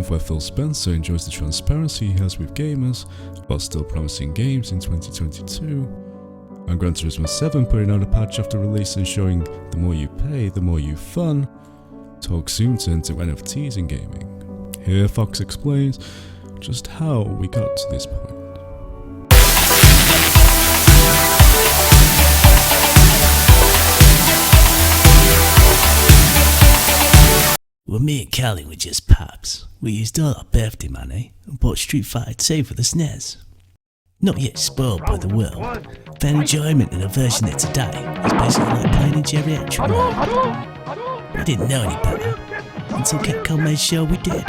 month where Phil Spencer enjoys the transparency he has with gamers while still promising games in 2022, and Gran Turismo 7 putting out a patch after release and showing the more you pay, the more you fun. Talk soon turn to NFTs in gaming. Here Fox explains just how we got to this point. Well, me and Callie were just pups. We used all our birthday money and bought Street Fighter 2 for the SNES. Not yet spoiled by the world, found enjoyment in a version that today is basically like playing in geriatric mode. We didn't know any better until Capcom made sure we did.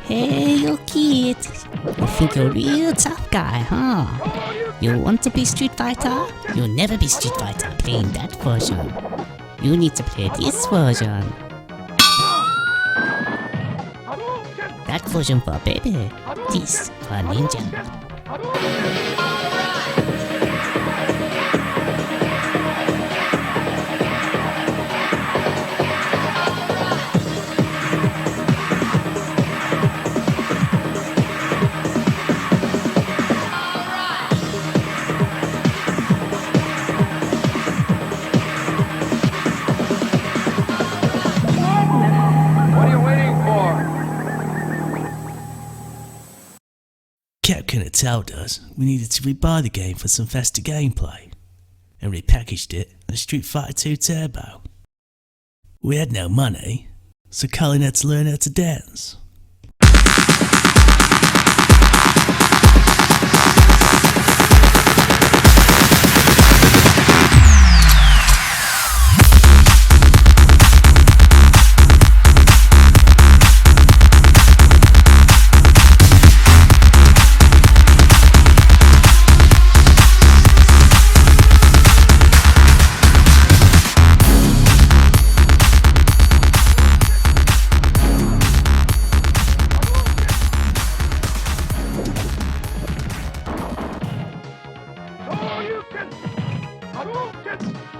Hey, you kids, you think you're a real tough guy, huh? You want to be Street Fighter? You'll never be Street Fighter playing that version. You need to play this version. That version for baby, this for ninja. Capcom had told us we needed to rebuy the game for some faster gameplay, and repackaged it as Street Fighter 2 Turbo. We had no money, so Colin had to learn how to dance.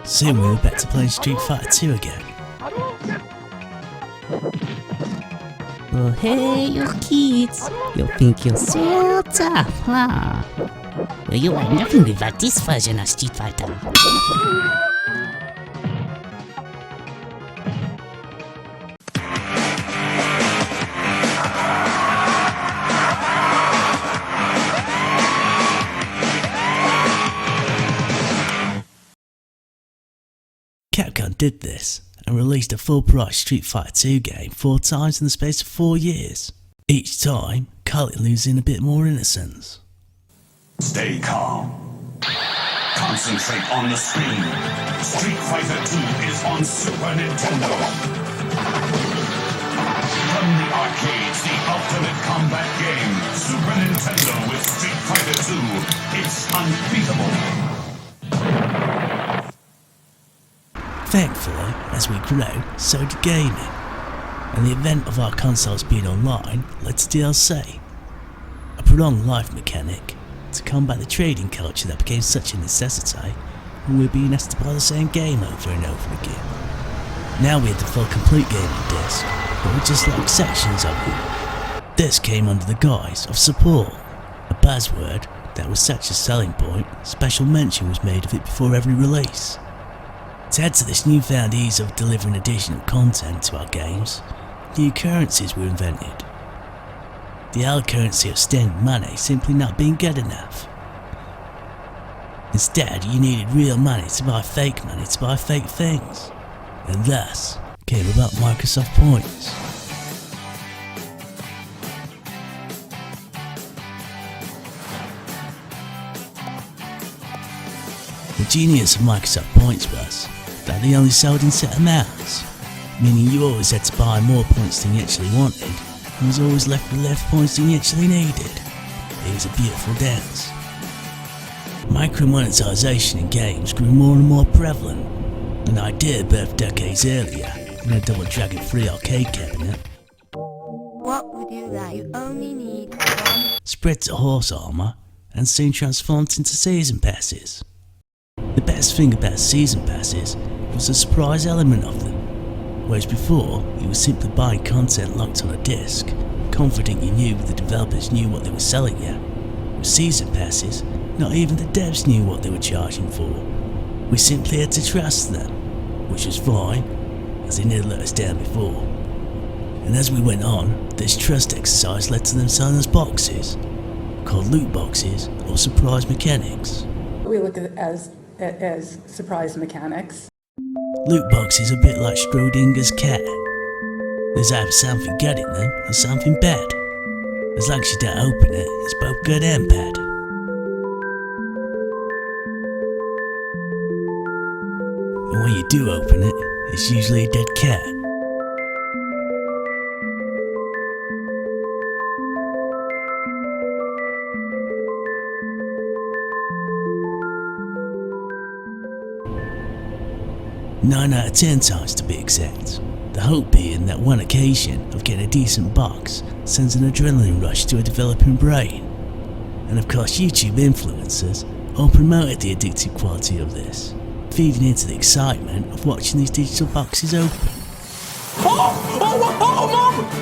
Soon we were back to playing Street Fighter 2 again. Oh, hey, you kids, you think you're so tough, huh? Well, you are nothing without this version of Street Fighter. Capcom did this and released a full-price Street Fighter 2 game 4 times in the space of 4 years. Each time, Colin losing a bit more innocence. Stay calm. Concentrate on the screen. Street Fighter 2 is on Super Nintendo. From the arcades, the ultimate combat game. Super Nintendo with Street Fighter 2. It's unbeatable. Thankfully, as we grew, so did gaming, and the event of our consoles being online led to DLC, a prolonged life mechanic to combat the trading culture that became such a necessity when we were being asked to buy the same game over and over again. Now we had the full complete gaming disc, but we just lacked sections of it. This came under the guise of support, a buzzword that was such a selling point, special mention was made of it before every release. To add to this newfound ease of delivering additional content to our games, new currencies were invented. The old currency of standard money simply not being good enough. Instead, you needed real money to buy fake money to buy fake things, and thus came about Microsoft Points. The genius of Microsoft Points was that they only sold in set amounts, meaning you always had to buy more points than you actually wanted, and was always left with less points than you actually needed. It was a beautiful dance. Micro-monetization in games grew more and more prevalent, an idea birthed decades earlier in a Double Dragon 3 arcade cabinet. What would you like? You only need one. Spread to horse armour, and soon transformed into season passes. The best thing about season passes was the surprise element of them. whereas before you were simply buying content locked on a disc, confident you knew the developers knew what they were selling you. With season passes, not even the devs knew what they were charging for. We simply had to trust them, which was fine, as they never let us down before. And as we went on, this trust exercise led to them selling us boxes, called loot boxes or surprise mechanics. We look at it as surprise mechanics. Loot boxes are a bit like Schrodinger's cat. There's either something good in them or something bad. As long as you don't open it, it's both good and bad. And when you do open it, it's usually a dead cat. Nine out of 10 times to be exact. The hope being that one occasion of getting a decent box sends an adrenaline rush to a developing brain. And of course YouTube influencers all promoted the addictive quality of this, feeding into the excitement of watching these digital boxes open. Mom!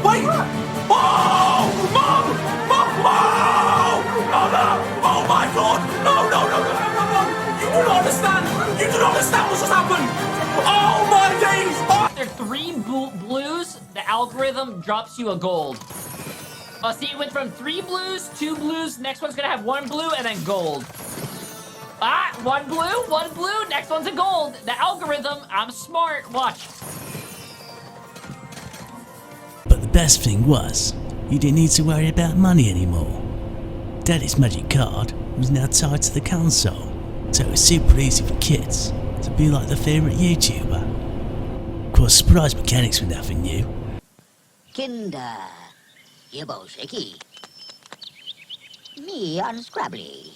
Wait! Oh! Mom! Oh my God! No! You do not understand! You do not understand what's just happened! Oh my days! If there are 3 blues, the algorithm drops you a gold. See, it went from 3 blues, 2 blues, next one's gonna have 1 blue, and then gold. 1 blue, next one's a gold. The algorithm, I'm smart, watch. But the best thing was, you didn't need to worry about money anymore. Daddy's magic card was now tied to the console, so it was super easy for kids to be like their favourite YouTuber. Of course, surprise mechanics were nothing new. Kinder, Gibbo Shaky. Me unscrabbly.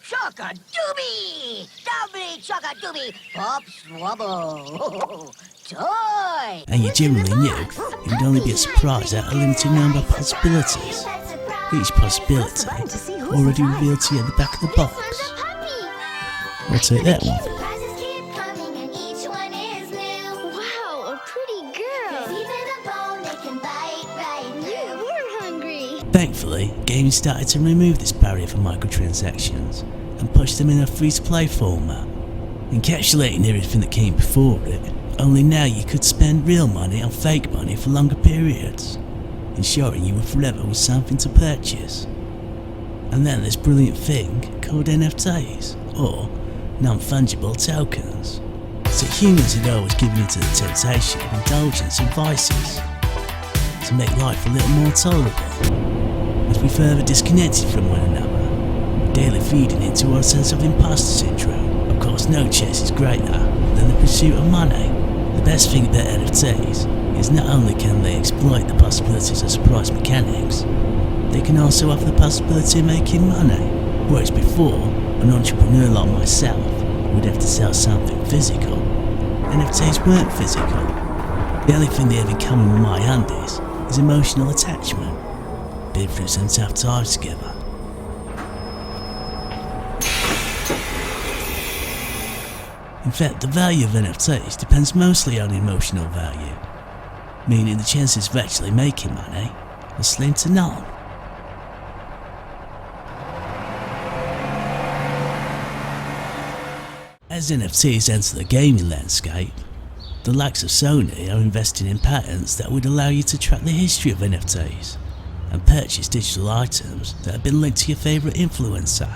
Chocka doobie! Doubly chocka doobie! Pop swabble! Toy! And you generally knew it would only be a surprise at a limited number of possibilities. Each possibility already revealed to you at the back of the box. I'll take that one. Wow, a pretty girl. You were hungry. Thankfully, gaming started to remove this barrier for microtransactions and push them in a free-to-play format, encapsulating everything that came before it. Only now you could spend real money on fake money for longer periods, ensuring you were forever with something to purchase. And then this brilliant thing called NFTs, or non-fungible tokens. So humans had always given into the temptation of indulgence and vices to make life a little more tolerable, as we further disconnected from one another, daily feeding into our sense of imposter syndrome. Of course, no chase is greater than the pursuit of money. The best thing about NFTs is not only can they exploit the possibilities of surprise mechanics, they can also have the possibility of making money, whereas before, an entrepreneur like myself would have to sell something physical. NFTs weren't physical. The only thing they have in common with my undies is emotional attachment, been through some tough times together. In fact, the value of NFTs depends mostly on emotional value, meaning the chances of actually making money are slim to none. As NFTs enter the gaming landscape, the likes of Sony are investing in patents that would allow you to track the history of NFTs and purchase digital items that have been linked to your favourite influencer.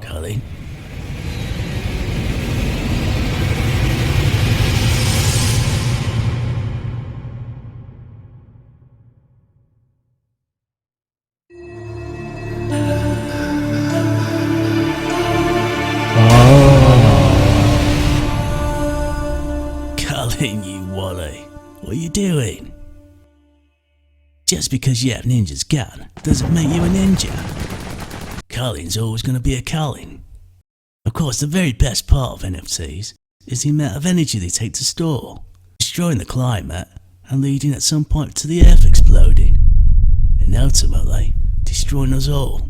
Colin? Colin, you wally, what are you doing? Just because you have Ninja's gun doesn't make you a ninja. Colin's always going to be a Colin. Of course, the very best part of NFTs is the amount of energy they take to store, destroying the climate and leading at some point to the Earth exploding, and ultimately destroying us all.